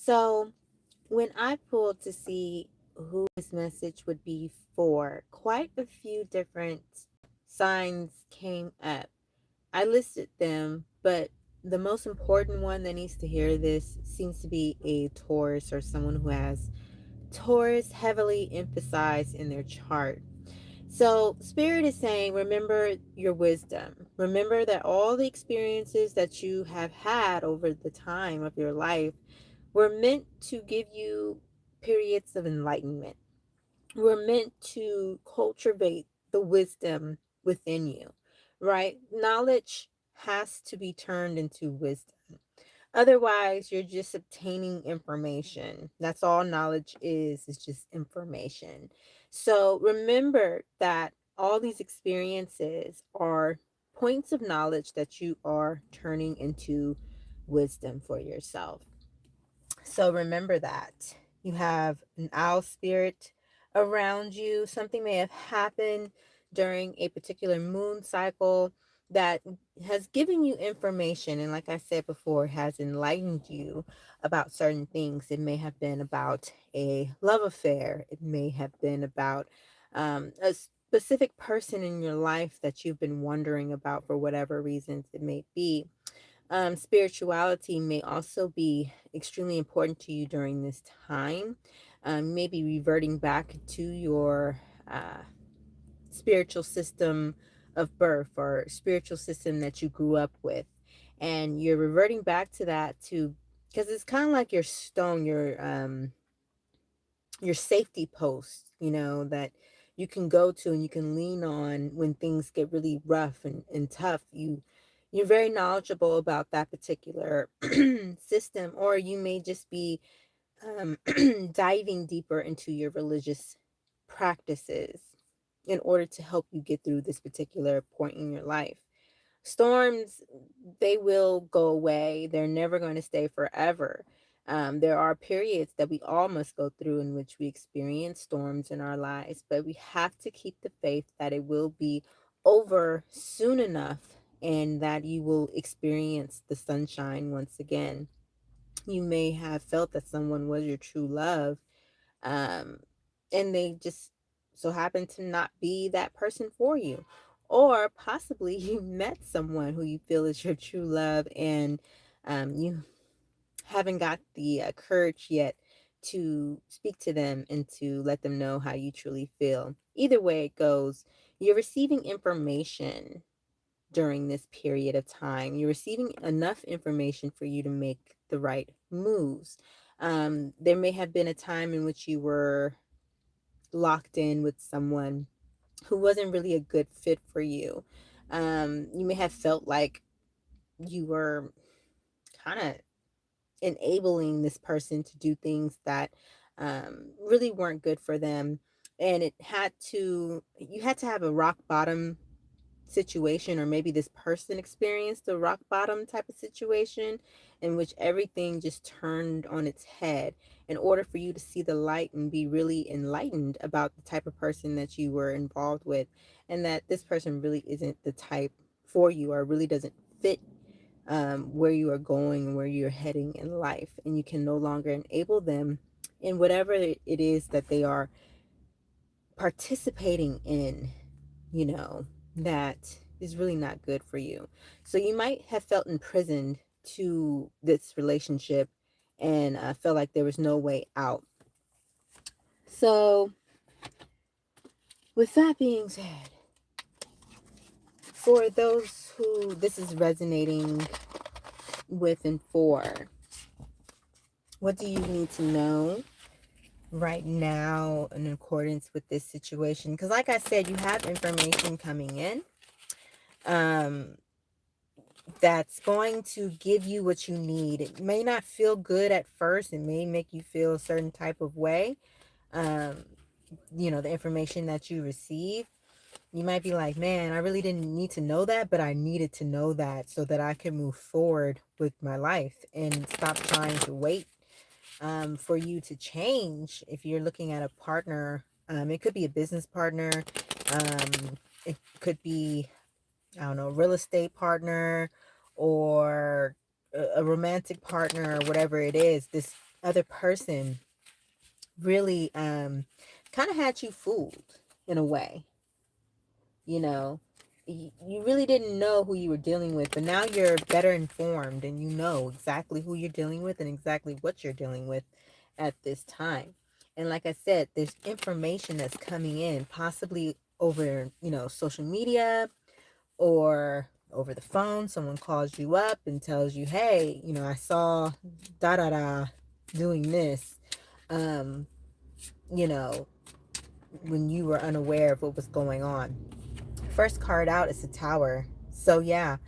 So when I pulled to see who this message would be for, quite a few different signs came up. I listed them, but the most important one that needs to hear this seems to be a Taurus or someone who has Taurus heavily emphasized in their chart. So, Spirit is saying, remember your wisdom. Remember that all the experiences that you have had over the time of your life were meant to give you periods of enlightenment. We're meant to cultivate the wisdom within you, right? Knowledge has to be turned into wisdom. Otherwise, you're just obtaining information. That's all knowledge is just information. So remember that all these experiences are points of knowledge that you are turning into wisdom for yourself. So remember that. You have an owl spirit around you. Something may have happened during a particular moon cycle that has given you information. And like I said before, has enlightened you about certain things. It may have been about a love affair, it may have been about a specific person in your life that you've been wondering about for whatever reasons it may be. Spirituality may also be extremely important to you during this time. Maybe reverting back to your spiritual system of birth or spiritual system that you grew up with. And you're reverting back to that to because it's kind of like your stone, your safety post, that you can go to and you can lean on when things get really rough and tough. You're very knowledgeable about that particular system, or you may just be um, diving deeper into your religious practices in order to help you get through this particular point in your life. Storms, they will go away. They're never going to stay forever. There are periods that we all must go through in which we experience storms in our lives, but we have to keep the faith that it will be over soon enough and that you will experience the sunshine once again. You may have felt that someone was your true love, um, and they just so happen to not be that person for you. Or possibly you met someone who you feel is your true love, and you haven't got the courage yet to speak to them and to let them know how you truly feel. Either way it goes, you're receiving information during this period of time. You're receiving enough information for you to make the right moves. There may have been a time in which you were locked in with someone who wasn't really a good fit for you. You may have felt like you were kind of enabling this person to do things that really weren't good for them. And you had to have a rock bottom situation, or maybe this person experienced a rock bottom type of situation in which everything just turned on its head in order for you to see the light and be really enlightened about the type of person that you were involved with, and that this person really isn't the type for you or really doesn't fit where you are going and where you're heading in life, and you can no longer enable them in whatever it is that they are participating in, you know, that is really not good for you. So you might have felt imprisoned to this relationship and felt like there was no way out. So, with that being said, for those who this is resonating with and for, what do you need to know right now in accordance with this situation? Because, like I said, you have information coming in. Um, that's going to give you what you need. It may not feel good at first. It may make you feel a certain type of way. Um, the information that you receive, you might be like, man, I really didn't need to know that, but I needed to know that so that I can move forward with my life and stop trying to wait for you to change. If you're looking at a partner, it could be a business partner. It could be, I don't know, real estate partner or a romantic partner or whatever it is. This other person really kind of had you fooled in a way. You know, you really didn't know who you were dealing with, but now you're better informed and you know exactly who you're dealing with and exactly what you're dealing with at this time. And like I said, there's information that's coming in, possibly over, social media or over the phone. Someone calls you up and tells you, hey, I saw da da da doing this, um, you know, when you were unaware of what was going on. First card out is the Tower. So yeah,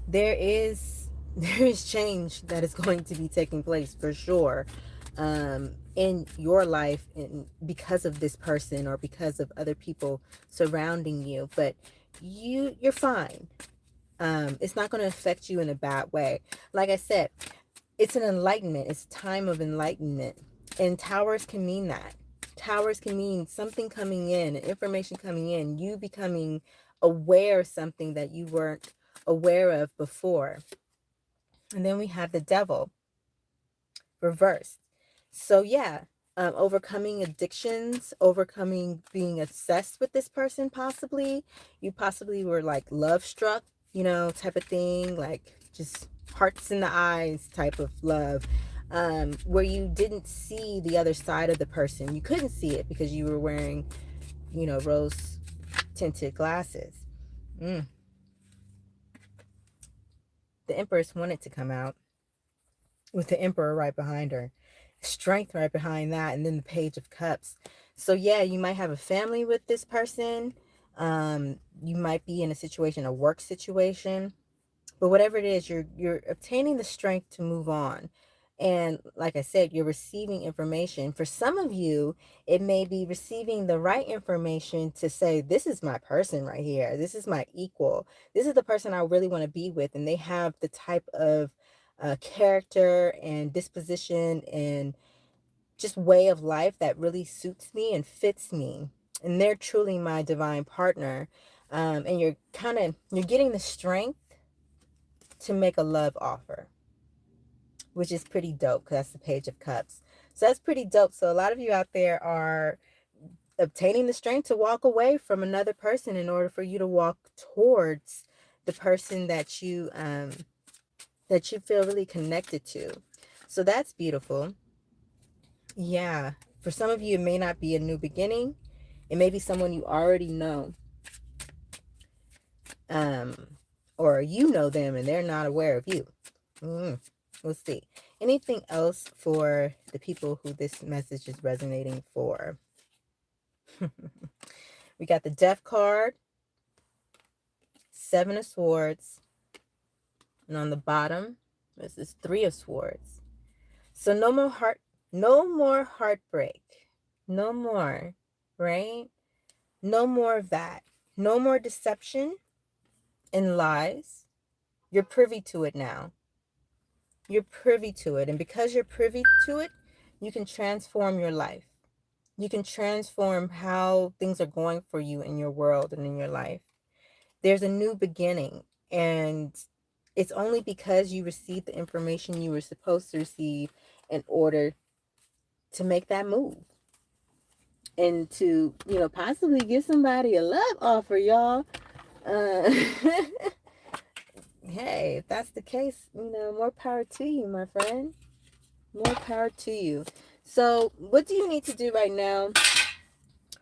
there is there is change that is going to be taking place for sure, in your life, and because of this person or because of other people surrounding you. But you're fine. It's not going to affect you in a bad way. Like I said, it's an enlightenment. It's a time of enlightenment, and towers can mean that. Towers can mean something coming in, information coming in, you becoming aware of something that you weren't aware of before. And then we have the Devil reversed. So yeah, overcoming addictions, overcoming being obsessed with this person. Possibly you possibly were like love struck, type of thing, like just hearts in the eyes type of love, where you didn't see the other side of the person. You couldn't see it because you were wearing, rose tinted glasses. mm. The Empress wanted to come out with the Emperor right behind her, strength right behind that, and then the Page of Cups. So yeah, you might have a family with this person. You might be in a situation, a work situation, but whatever it is, you're obtaining the strength to move on. And like I said, you're receiving information. For some of you, it may be receiving the right information to say, this is my person right here, this is my equal, this is the person I really want to be with, and they have the type of character and disposition and just way of life that really suits me and fits me, and they're truly my divine partner. And you're getting the strength to make a love offer, which is pretty dope because that's the Page of Cups. So that's pretty dope. So a lot of you out there are obtaining the strength to walk away from another person in order for you to walk towards the person that you feel really connected to. So that's beautiful. Yeah. For some of you, it may not be a new beginning. It may be someone you already know. Um, or you know them and they're not aware of you. We'll see. Anything else for the people who this message is resonating for? We got the Death card, Seven of Swords, and on the bottom, this is Three of Swords. So no more heartbreak. No more, right? No more of that. No more deception and lies. You're privy to it now. You're privy to it. And because you're privy to it, you can transform your life. You can transform how things are going for you in your world and in your life. There's a new beginning. And it's only because you received the information you were supposed to receive in order to make that move. And to, possibly give somebody a love offer, y'all. Hey, if that's the case, more power to you, my friend. More power to you. So what do you need to do right now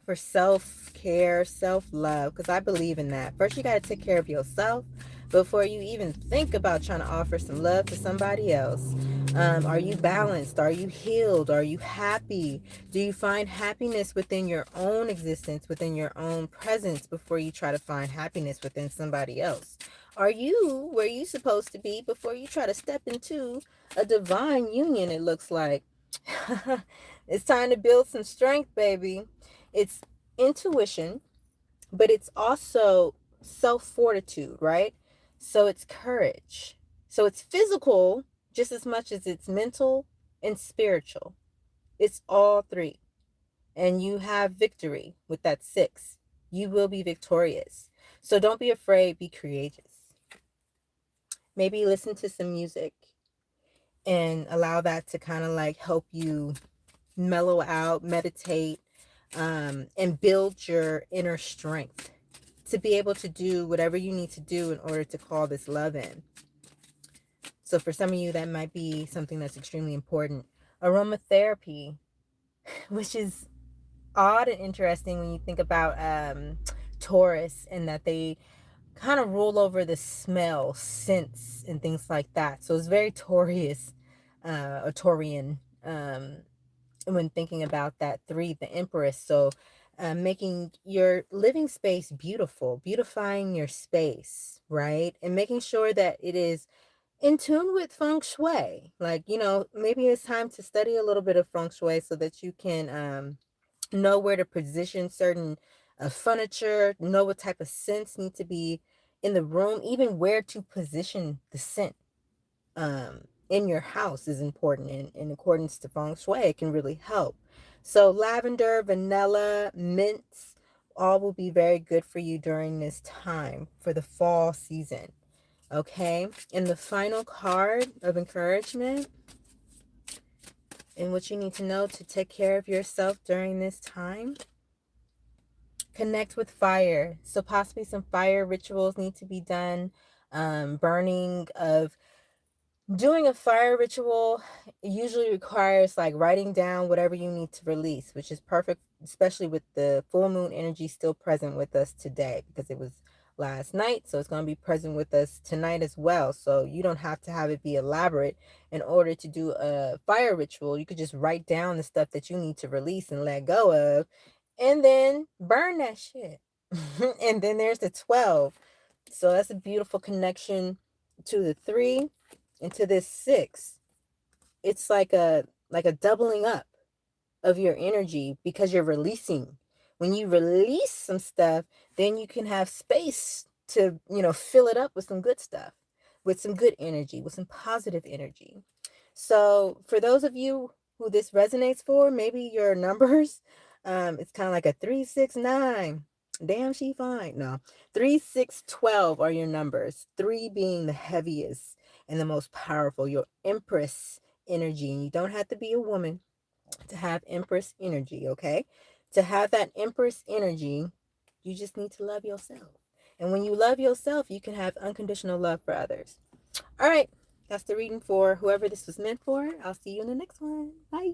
for self-care, self-love? Because I believe in that. First, you got to take care of yourself before you even think about trying to offer some love to somebody else. Are you balanced? Are you healed? Are you happy? Do you find happiness within your own existence, within your own presence, before you try to find happiness within somebody else? Are you where you supposed to be before you try to step into a divine union? It looks like it's time to build some strength, baby. It's intuition, but it's also self-fortitude, right? So it's courage. So it's physical just as much as it's mental and spiritual. It's all three. And you have victory with that 6. You will be victorious. So don't be afraid, be courageous. Maybe listen to some music and allow that to kind of like help you mellow out, meditate, and build your inner strength to be able to do whatever you need to do in order to call this love in. So for some of you, that might be something that's extremely important. Aromatherapy, which is odd and interesting when you think about Taurus, and that they kind of rule over the smell, scents, and things like that. So it's very Taurus, or Taurian, when thinking about that three, the Empress. So making your living space beautiful, beautifying your space, right? And making sure that it is in tune with feng shui. Like, maybe it's time to study a little bit of feng shui so that you can know where to position certain furniture, know what type of scents need to be in the room, even where to position the scent in your house is important. In accordance to feng shui, it can really help. So lavender, vanilla, mints, all will be very good for you during this time for the fall season. Okay, and the final card of encouragement and what you need to know to take care of yourself during this time: connect with fire. So possibly some fire rituals need to be done. Burning of Doing a fire ritual usually requires like writing down whatever you need to release, which is perfect, especially with the full moon energy still present with us today, because it was last night. So it's going to be present with us tonight as well. So you don't have to have it be elaborate in order to do a fire ritual. You could just write down the stuff that you need to release and let go of, and then burn that shit. And then there's the 12. So that's a beautiful connection to the 3 and to this 6. It's like a doubling up of your energy because you're releasing. When you release some stuff, then you can have space to, fill it up with some good stuff, with some good energy, with some positive energy. So for those of you who this resonates for, maybe your numbers, it's kind of like a 369. Damn, she fine. No, 3, 6, 12 are your numbers. 3 being the heaviest and the most powerful, your Empress energy. And you don't have to be a woman to have Empress energy, okay? To have that Empress energy, you just need to love yourself. And when you love yourself, you can have unconditional love for others. All right, that's the reading for whoever this was meant for. I'll see you in the next one. Bye.